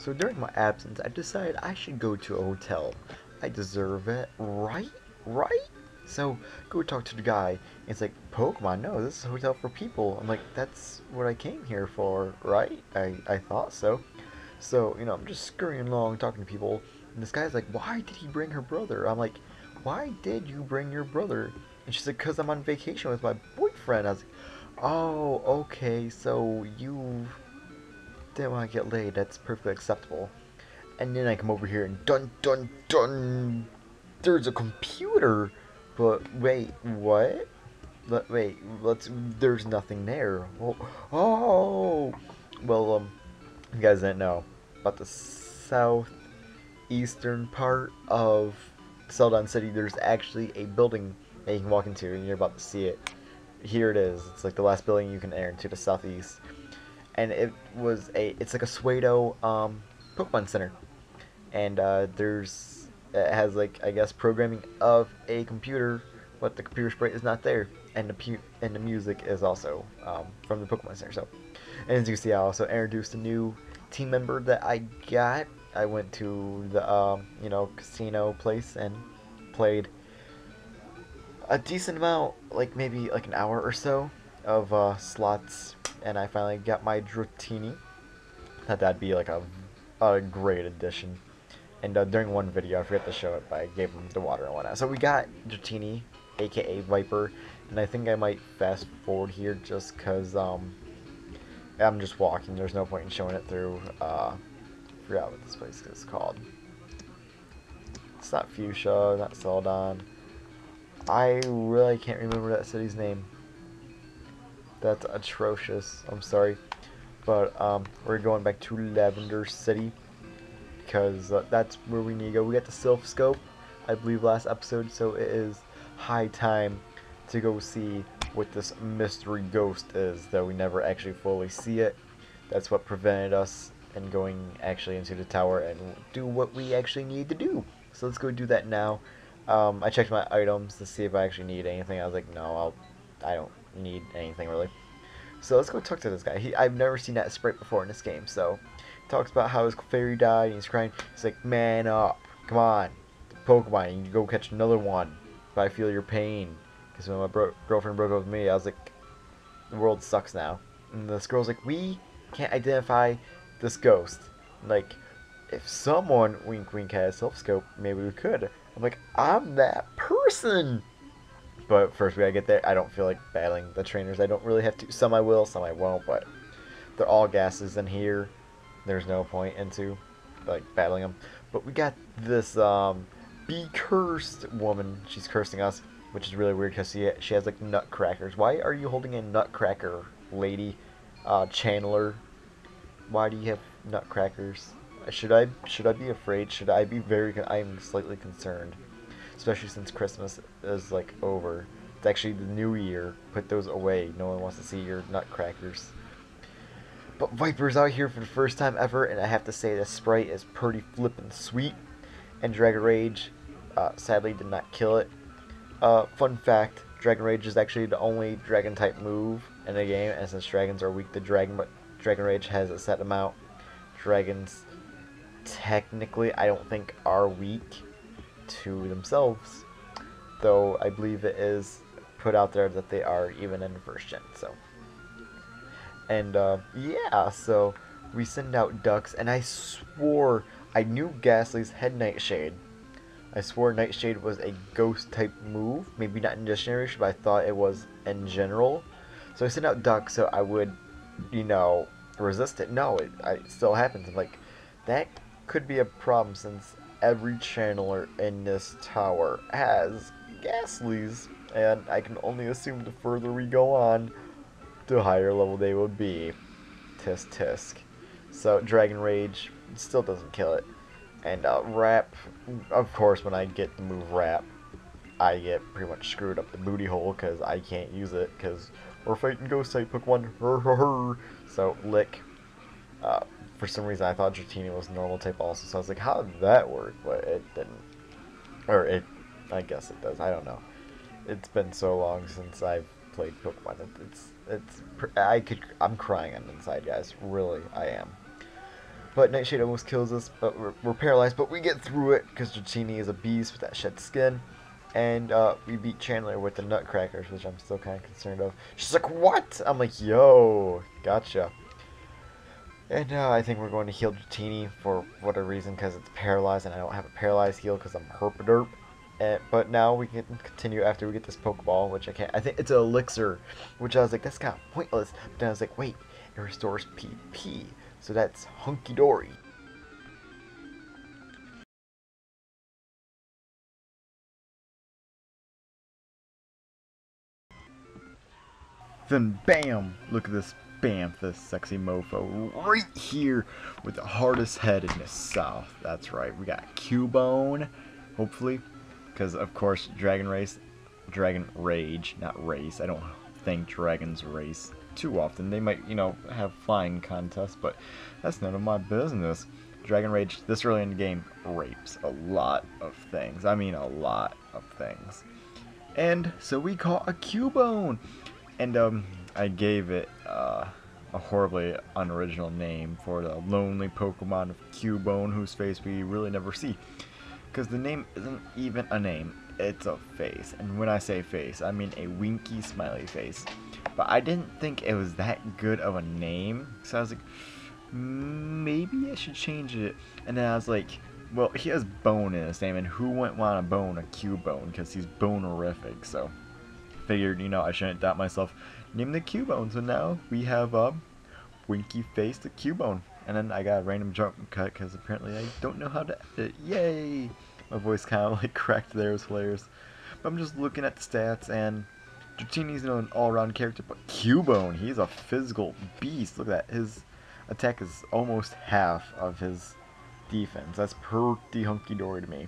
So during my absence, I decided I should go to a hotel. I deserve it, right? Right? So go talk to the guy. It's like, Pokemon? No, this is a hotel for people. I'm like, that's what I came here for, right? I thought so. So, I'm just scurrying along talking to people. And this guy's like, why did he bring her brother? I'm like, why did you bring your brother? And she's like, because I'm on vacation with my boyfriend. I was like, oh, okay, so you didn't want to get laid. That's perfectly acceptable. And then I come over here and dun dun dun. There's a computer. But wait, what? Wait, let's. There's nothing there. Oh. Well, you guys didn't know about the southeastern part of Saffron City. There's actually a building that you can walk into, and you're about to see it. Here it is. It's like the last building you can enter into the southeast, and it's like a pseudo Pokemon Center, and it has, like, I guess, programming of a computer, but the computer sprite is not there, and the music is also from the Pokemon Center. So, and as you can see, I also introduced a new team member that I got. I went to the casino place and played a decent amount, like maybe like an hour or so of slots, and I finally got my Dratini. Thought that'd be like a great addition. And during one video, I forgot to show it, but I gave him the water and whatnot. So we got Dratini, aka Viper, and I think I might fast forward here just because I'm just walking. There's no point in showing it through. Forgot what this place is called. It's not Fuchsia, not Celadon. I really can't remember that city's name. That's atrocious. I'm sorry. But we're going back to Lavender City, because that's where we need to go. We got the Sylph Scope, I believe, last episode, so it is high time to go see what this mystery ghost is, though we never actually fully see it. That's what prevented us in going actually into the tower and do what we actually need to do. So let's go do that now. I checked my items to see if I actually need anything. I was like, no, I don't need anything really. So let's go talk to this guy. I've never seen that sprite before in this game. So he talks about how his fairy died and he's crying. He's like, man up, come on, Pokemon, you can go catch another one. But I feel your pain, because when my girlfriend broke up with me, I was like, the world sucks now. And this girl's like, we can't identify this ghost. Like, if someone, wink wink, had a Sylph Scope, maybe we could. I'm like, I'm that person. But first we gotta get there. I don't feel like battling the trainers. I don't really have to. Some I will, some I won't, but they're all gases in here. There's no point into like battling them. But we got this be cursed woman. She's cursing us, which is really weird because she has like nutcrackers. Why are you holding a nutcracker, lady? Channeler. Why do you have nutcrackers? Should I be afraid? Should I be I am slightly concerned, especially since Christmas is like over. It's actually the new year. Put those away. No one wants to see your nutcrackers. But Viper's out here for the first time ever, and I have to say this sprite is pretty flippin' sweet. And Dragon Rage, sadly, did not kill it. Fun fact, Dragon Rage is actually the only dragon type move in the game, and since dragons are weak to dragon, but Dragon Rage has a set amount. Dragons, technically, I don't think are weak to themselves, though I believe it is put out there that they are even in the first gen. So, and yeah, so we send out ducks, and I swore I knew Ghastly's had Nightshade. I swore Nightshade was a ghost type move, maybe not in this generation, but I thought it was in general. So I sent out ducks so I would, resist it. No, it still happens. I'm like, that could be a problem since every channeler in this tower has Ghastlies, and I can only assume the further we go on, the higher level they would be. Tisk tisk. So Dragon Rage still doesn't kill it. And Wrap, of course, when I get the move Wrap, I get pretty much screwed up the booty hole because I can't use it because we're fighting ghost type Pokemon. So Lick. For some reason I thought Dratini was normal type also, so I was like, how did that work? But it didn't. Or I guess it does. I don't know. It's been so long since I've played Pokemon. I'm crying on the inside, guys. Really, I am. But Nightshade almost kills us, but we're paralyzed. But we get through it because Dratini is a beast with that shed skin. And we beat Chandler with the Nutcrackers, which I'm still kind of concerned of. She's like, what? I'm like, yo, gotcha. And I think we're going to heal Dratini for whatever reason because it's paralyzed and I don't have a paralyzed heal because I'm herpaderp. But now we can continue after we get this Pokeball, which I can't. I think it's an elixir, which I was like, that's kind of pointless. But then I was like, wait, it restores PP. So that's hunky dory. Then bam! Look at this bam, this sexy mofo right here with the hardest head in the south. That's right, we got Cubone, hopefully, because of course Dragon Rage, not race. I don't think dragons race too often. They might, you know, have flying contests, but that's none of my business. Dragon Rage, this early in the game, rapes a lot of things. I mean, a lot of things. And so we caught a Cubone, and I gave it a horribly unoriginal name for the lonely Pokemon of Cubone, whose face we really never see, because the name isn't even a name. It's a face, and when I say face, I mean a winky smiley face. But I didn't think it was that good of a name, so I was like, maybe I should change it. And then I was like, well, he has bone in his name, and who wouldn't want to bone a Cubone, because he's bonerific. So figured, you know, I shouldn't doubt myself. Name the Cubone. So now we have winky face the Cubone. And then I got a random jump cut because apparently I don't know how to edit. Yay! My voice kind of like cracked there. It was hilarious. But I'm just looking at the stats, and Dratini's an all-around character, but Cubone, he's a physical beast. Look at that. His attack is almost half of his defense. That's pretty hunky-dory to me.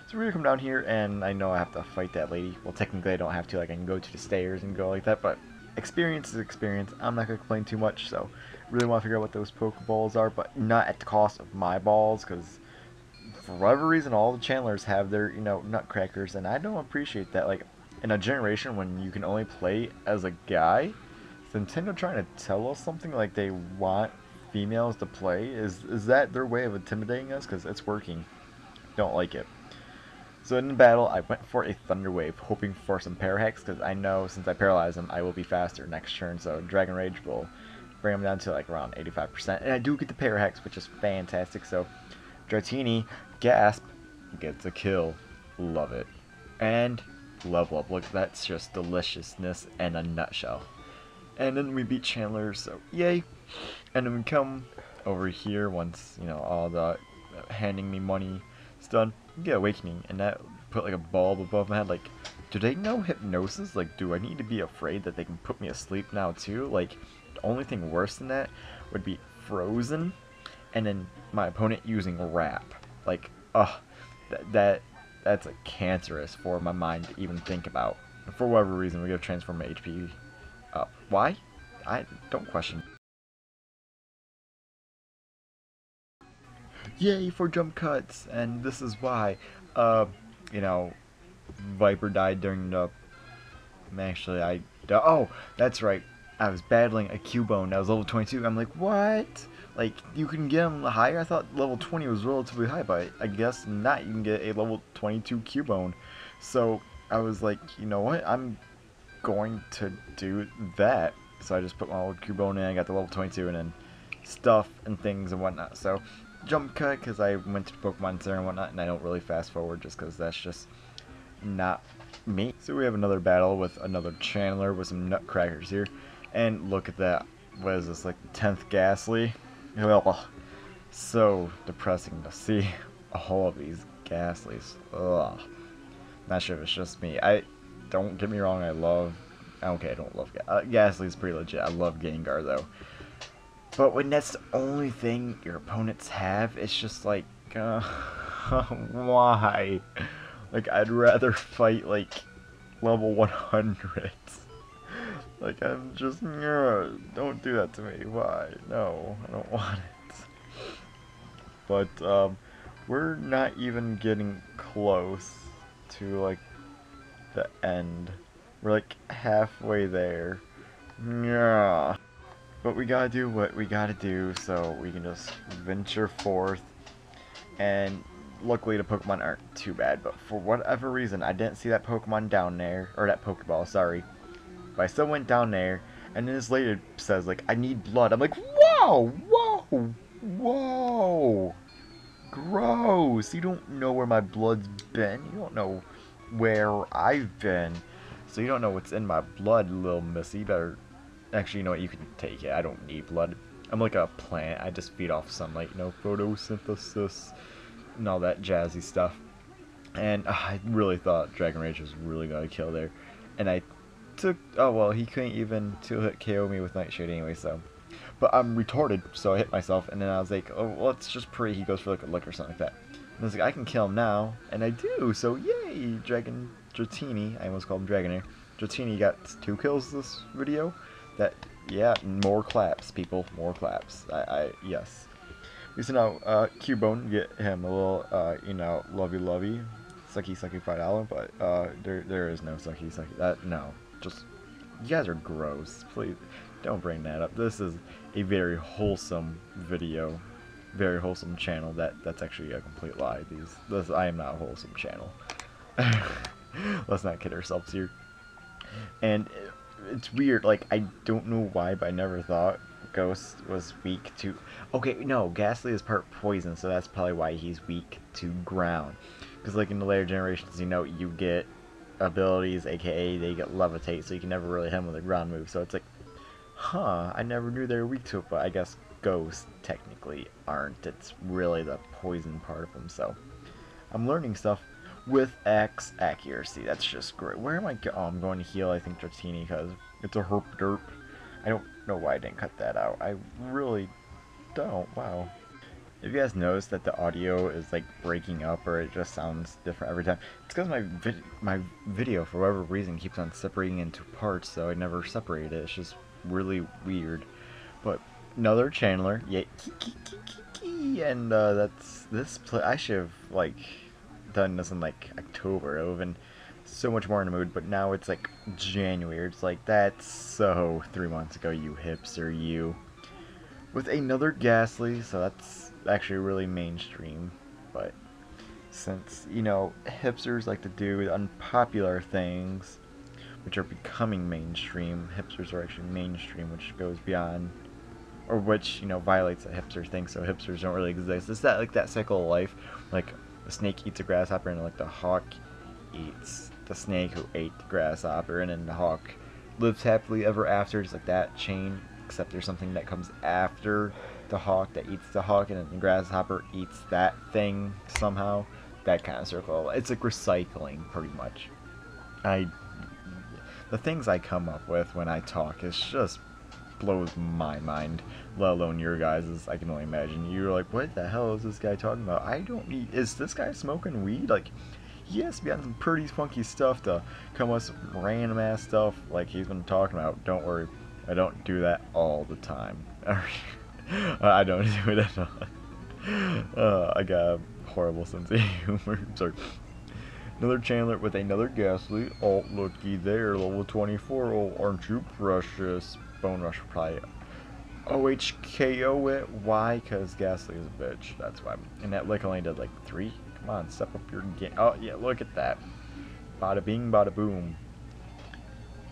So we're gonna come down here, and I know I have to fight that lady. Well, technically I don't have to. Like, I can go to the stairs and go like that, but experience is experience. I'm not gonna complain too much. So really want to figure out what those Pokeballs are, but not at the cost of my balls, because for whatever reason all the Chandlers have their, you know, Nutcrackers, and I don't appreciate that. Like, in a generation when you can only play as a guy, is Nintendo trying to tell us something? Like, they want females to play? Is that their way of intimidating us? Because it's working. Don't like it. So in the battle, I went for a Thunder Wave, hoping for some Power Hacks, because I know since I paralyze him, I will be faster next turn. So Dragon Rage will bring him down to like around 85%, and I do get the Power Hacks, which is fantastic. So Dratini, gasp, gets a kill. Love it. And level up. Look, that's just deliciousness in a nutshell. And then we beat Chandler, so yay. And then we come over here once, you know, all the handing me money is done. You get Awakening, and that put like a bulb above my head. Like, do they know hypnosis? Like, do I need to be afraid that they can put me asleep now too? Like, the only thing worse than that would be frozen, and then my opponent using wrap. Like, that's like cancerous for my mind to even think about. For whatever reason, we gotta transform my HP up. Why? I don't question. Yay for jump cuts, and this is why. You know, Viper died during the. Actually, oh, that's right. I was battling a Cubone that was level 22. I'm like, what? Like, you can get him higher? I thought level 20 was relatively high, but I guess not. You can get a level 22 Cubone. So I was like, you know what? I'm going to do that. So I just put my old Cubone in. I got the level 22, and then stuff and things and whatnot. So jump cut because I went to the Pokemon Center and whatnot, and I don't really fast forward just because that's just not me. So we have another battle with another Chandler with some Nutcrackers here. And look at that. What is this, like the 10th Ghastly? Ugh. So depressing to see all of these Ghastlies. Ugh. Not sure if it's just me. Don't get me wrong, I don't love Ghastly's pretty legit. I love Gengar though. But when that's the only thing your opponents have, it's just like, why? Like, I'd rather fight like level 100s. Like, I'm just, don't do that to me. Why? No, I don't want it. But, we're not even getting close to, like, the end. We're, like, halfway there. Yeah. But we gotta do what we gotta do, so we can just venture forth. And luckily the Pokemon aren't too bad, but for whatever reason, I didn't see that Pokemon down there, or that Pokeball, sorry. But I still went down there, and then this lady says, like, I need blood. I'm like, whoa, whoa, whoa. Gross. You don't know where my blood's been. You don't know where I've been. So you don't know what's in my blood, little missy. Better, actually, you know what, you can take it. I don't need blood. I'm like a plant. I just feed off sunlight, you know, photosynthesis and all that jazzy stuff. And I really thought Dragon Rage was really going to kill there. And I took, oh well, he couldn't even two-hit KO me with Nightshade anyway, so. But I'm retarded, so I hit myself, and then I was like, oh, well, it's just pray he goes for like a lick or something like that. And I was like, I can kill him now, and I do, so yay! Dragon Dratini, I almost called him Dragonair. Dratini got 2 kills this video. That, yeah, more claps, people, more claps. Yes. So now, Cubone, get him a little, you know, lovey-lovey, sucky $5, but, there is no sucky. That, no, just, you guys are gross, please, don't bring that up. This is a very wholesome video, very wholesome channel. That's actually a complete lie. I am not a wholesome channel. Let's not kid ourselves here. And it's weird, like, I don't know why, but I never thought Ghost was weak to... Okay, no, Ghastly is part poison, so that's probably why he's weak to ground. Because, like, in the later generations, you know, you get abilities, aka they get levitate, so you can never really hit them with a ground move. So it's like, huh, I never knew they were weak to it, but I guess Ghosts technically aren't. It's really the poison part of them, so I'm learning stuff with X accuracy. That's just great. Where am I going? Oh, I'm going to heal, I think, Dratini, because it's a herp derp. I don't know why I didn't cut that out. I really don't. Wow. If you guys notice that the audio is like breaking up or it just sounds different every time, it's because my video, for whatever reason, keeps on separating into parts, so I never separated it. It's just really weird. But another channeler, yay, and that's this play. I should have like done this in like October. I would have been so much more in the mood, but now it's like January. It's like, that's so 3 months ago, you hipster, you. With another Ghastly, so that's actually really mainstream, but since, you know, hipsters like to do unpopular things, which are becoming mainstream, hipsters are actually mainstream, which goes beyond, or which, you know, violates that hipster thing, so hipsters don't really exist. It's that, like, that cycle of life, like, the snake eats a grasshopper, and, like, the hawk eats the snake who ate the grasshopper, and then the hawk lives happily ever after. It's like that chain, except there's something that comes after the hawk that eats the hawk, and then the grasshopper eats that thing somehow. That kind of circle. It's like recycling, pretty much. The things I come up with when I talk, it just blows my mind, let alone your guys's. I can only imagine. You're like, what the hell is this guy talking about? I don't need... Is this guy smoking weed? Like, he has to be on some pretty funky stuff to come with some random ass stuff like he's been talking about. Don't worry, I don't do that all the time. I don't do it at all. I got a horrible sense of humor. Sorry. Another Chandler with another Ghastly. Oh, looky there, level 24. Oh, aren't you precious? Bone Rush will probably OHKO it. Why? Because Ghastly is a bitch. That's why. And that lick only did like 3. Come on, step up your game. Oh, yeah, look at that. Bada bing, bada boom.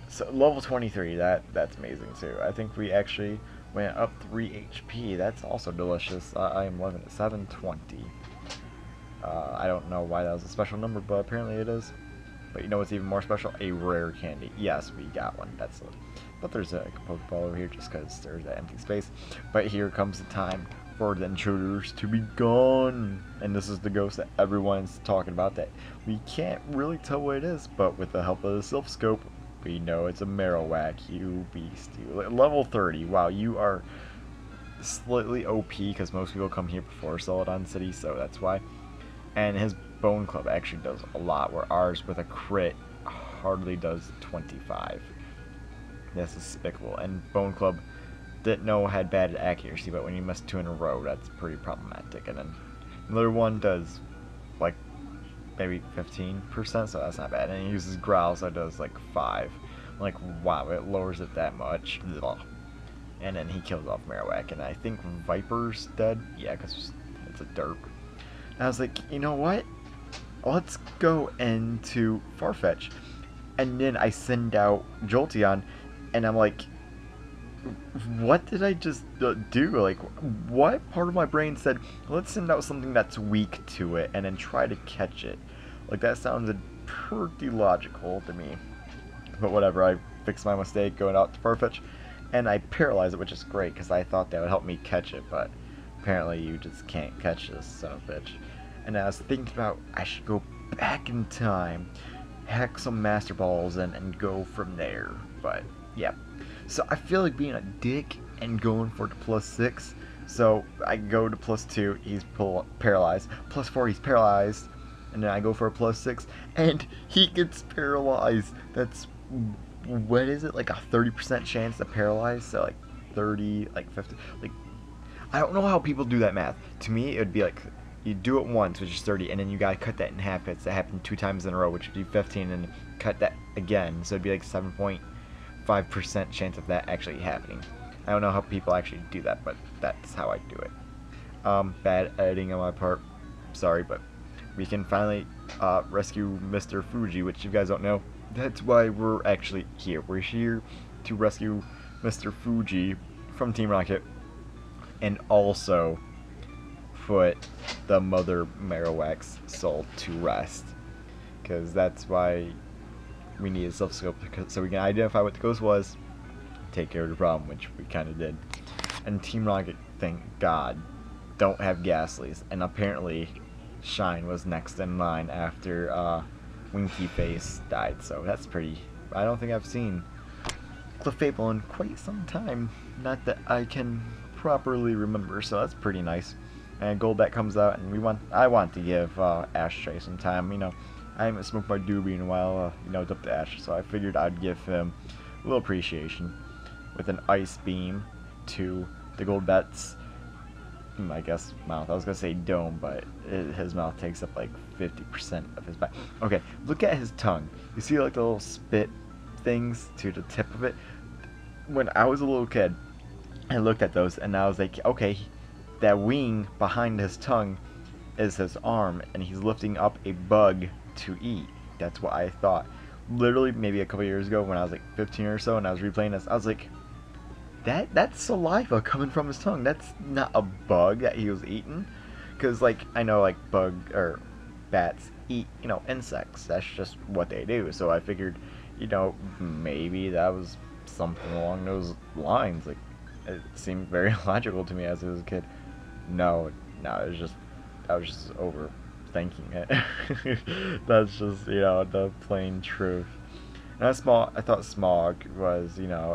So, level 23, that's amazing too. I think we actually went up 3 HP. That's also delicious. I am loving it. 720. I don't know why that was a special number, but apparently it is. But you know what's even more special? A rare candy. Yes, we got one. That's it. But there's a Pokeball over here just because there's that empty space. But here comes the time for the intruders to be gone. And this is the ghost that everyone's talking about that we can't really tell what it is, but with the help of the Silph Scope, we know it's a Marowak, you beast. Level 30. Wow, you are slightly OP because most people come here before Saffron City, so that's why. And his Bone Club actually does a lot, where ours with a crit hardly does 25. That's despicable. And Bone Club didn't know had bad accuracy, but when you miss 2 in a row, that's pretty problematic. And then another one does like maybe 15%, so that's not bad. And he uses Growl, so it does like 5. I'm like, wow, it lowers it that much. Ugh. and then he kills off Marowak, and I think Viper's dead. Yeah, because it's a derp. And I was like, you know what? Let's go into Farfetch. And then I send out Jolteon, and I'm like, what did I just do? Like, what part of my brain said, let's send out something that's weak to it, and then try to catch it? Like, that sounded pretty logical to me. But whatever, I fixed my mistake going out to Farfetch, and I paralyzed it, which is great, because I thought that would help me catch it, but apparently you just can't catch this son of a bitch. And I was thinking about, I should go back in time, hack some Master Balls, and go from there. But, yeah. So I feel like being a dick and going for the +6. So I go to +2, he's paralyzed. +4, he's paralyzed. And then I go for a +6, and he gets paralyzed. That's, what is it, like a 30% chance to paralyze? So like 30, like 50, like, I don't know how people do that math. To me, it would be like, you do it once, which is 30, and then you gotta cut that in half. It's that happened 2 times in a row, which would be 15, and cut that again. So it'd be like 7.5% chance of that actually happening. I don't know how people actually do that, but that's how I do it. Bad editing on my part. Sorry, but we can finally rescue Mr. Fuji, which you guys don't know. That's why we're actually here. We're here to rescue Mr. Fuji from Team Rocket, and also put the mother Marowak's soul to rest, because that's why we need a self-scope, so we can identify what the ghost was, take care of the problem, which we kind of did. And Team Rocket, thank God, don't have Ghastlies, and apparently Shine was next in line after Winky Face died, so that's pretty. I don't think I've seen Clefable in quite some time, not that I can properly remember, so that's pretty nice. And Golbat comes out, and I want to give Ashtray some time. You know, I haven't smoked my doobie in a while. You know, it's up to Ash, so I figured I'd give him a little appreciation with an Ice Beam to the Golbat's, I guess, mouth. I was gonna say dome, but his mouth takes up like 50% of his back. Okay, look at his tongue. You see like the little spit things to the tip of it? When I was a little kid, I looked at those, and I was like, okay, that wing behind his tongue is his arm, and he's lifting up a bug to eat. That's what I thought. Literally, maybe a couple years ago when I was like 15 or so, and I was replaying this, I was like, that's saliva coming from his tongue. That's not a bug that he was eating. Because, like, I know, like, bats eat, you know, insects. That's just what they do. So I figured, you know, maybe that was something along those lines. Like, it seemed very logical to me as I was a kid. No, it was just, I was just overthinking it. That's just, you know, the plain truth. And I thought Smog was, you know,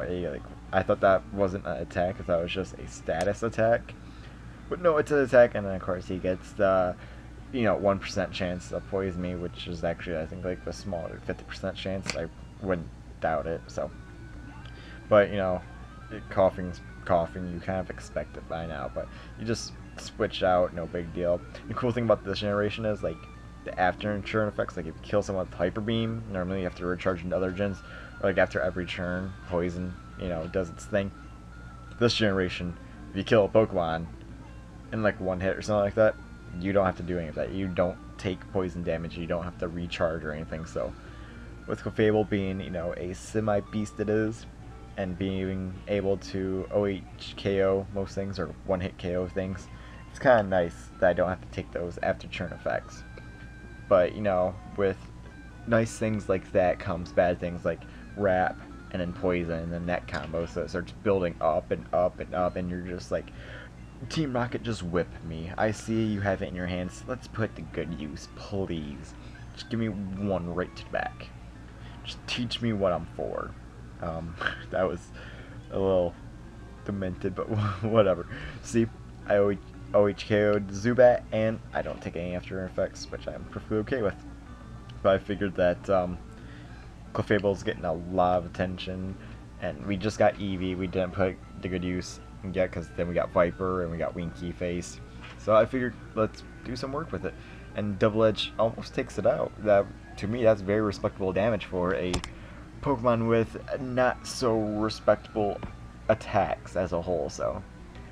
I thought that wasn't an attack, I thought it was just a status attack. But no, it's an attack, and then of course he gets the, you know, 1% chance to poison me, which is actually, I think, like the smaller 50% chance. I wouldn't doubt it, so. But, you know, coughing's coughing, you kind of expect it by now, but you just switch out, no big deal. The cool thing about this generation is, like, the after turn effects, like if you kill someone with Hyper Beam, normally you have to recharge into other gens, or like after every turn, Poison, you know, does its thing. This generation, if you kill a Pokemon in like one hit or something like that, you don't have to do any of that. You don't take poison damage, you don't have to recharge or anything. So with Clefable being, you know, a semi-beast it is, and being able to OHKO most things, or one-hit KO things, it's kind of nice that I don't have to take those after turn effects. But, you know, with nice things like that comes bad things like Wrap and then Poison and then that combo, so it starts building up and up and up, and you're just like, Team Rocket, just whip me. I see you have it in your hands. Let's put it to good use, please. Just give me one right to the back. Just teach me what I'm for. That was a little demented, but whatever. See, I OHKO'd Zubat, and I don't take any after effects, which I'm perfectly okay with. But I figured that Clefable's getting a lot of attention, and we just got Eevee. We didn't put to good use yet, because then we got Viper and we got Winky Face. So I figured let's do some work with it. And Double Edge almost takes it out. That, to me, that's very respectable damage for a Pokemon with not so respectable attacks as a whole. So,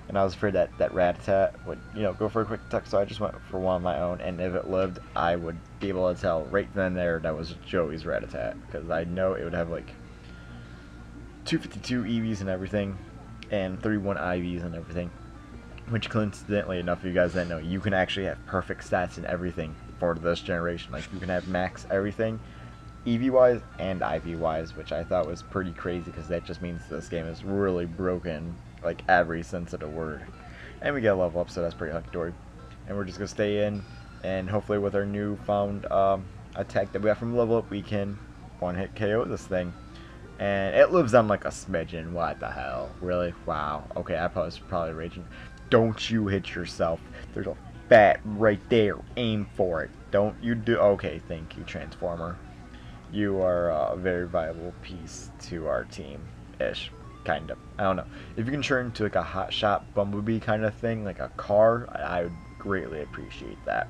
and I was afraid that that Rattata would, you know, go for a quick attack. So I just went for one of my own, and if it lived, I would be able to tell right then and there that was Joey's Rattata, because I know it would have like 252 EVs and everything, and 31 IVs and everything. Which, coincidentally enough, you guys that know, you can actually have perfect stats and everything for this generation. Like, you can have max everything, EV-wise and IV-wise, which I thought was pretty crazy, because that just means this game is really broken, like, every sense of the word. And we get a level up, so that's pretty hunky-dory. And we're just going to stay in, and hopefully with our newfound attack that we got from level up, we can one-hit KO this thing. And it lives on like a smidgen. What the hell? Really? Wow. Okay, I was probably raging. Don't you hit yourself. There's a bat right there. Aim for it. Don't you do... Okay, thank you, Transformer. You are a very viable piece to our team-ish. Kind of. I don't know. If you can turn into like a hot shot Bumblebee kind of thing, like a car, I would greatly appreciate that.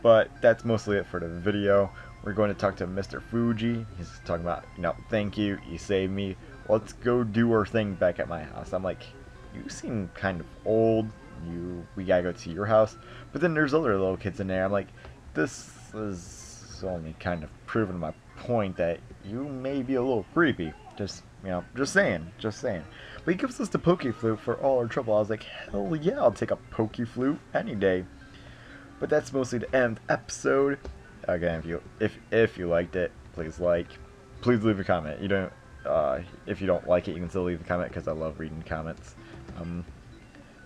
But that's mostly it for the video. We're going to talk to Mr. Fuji. He's talking about, you know, thank you, you saved me. Let's go do our thing back at my house. I'm like, you seem kind of old. We gotta go to your house. But then there's other little kids in there. I'm like, this is only kind of proving my point that you may be a little creepy. Just, you know, just saying. But he gives us the Poke Flute for all our trouble. I was like, hell yeah, I'll take a Poke Flute any day. But that's mostly the end of the episode. Again, if you liked it, please leave a comment. You don't if you don't like it, you can still leave a comment, because I love reading comments.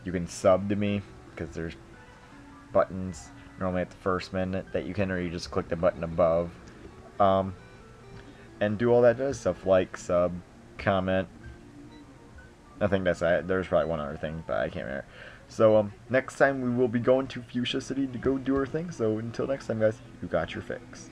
You can sub to me, because there's buttons normally at the first minute that you can, or you just click the button above, and do all that does stuff, like, sub, comment. I think that's it. There's probably one other thing, but I can't remember. So, next time we will be going to Fuji City to go do our thing. So, until next time, guys, you got your fix.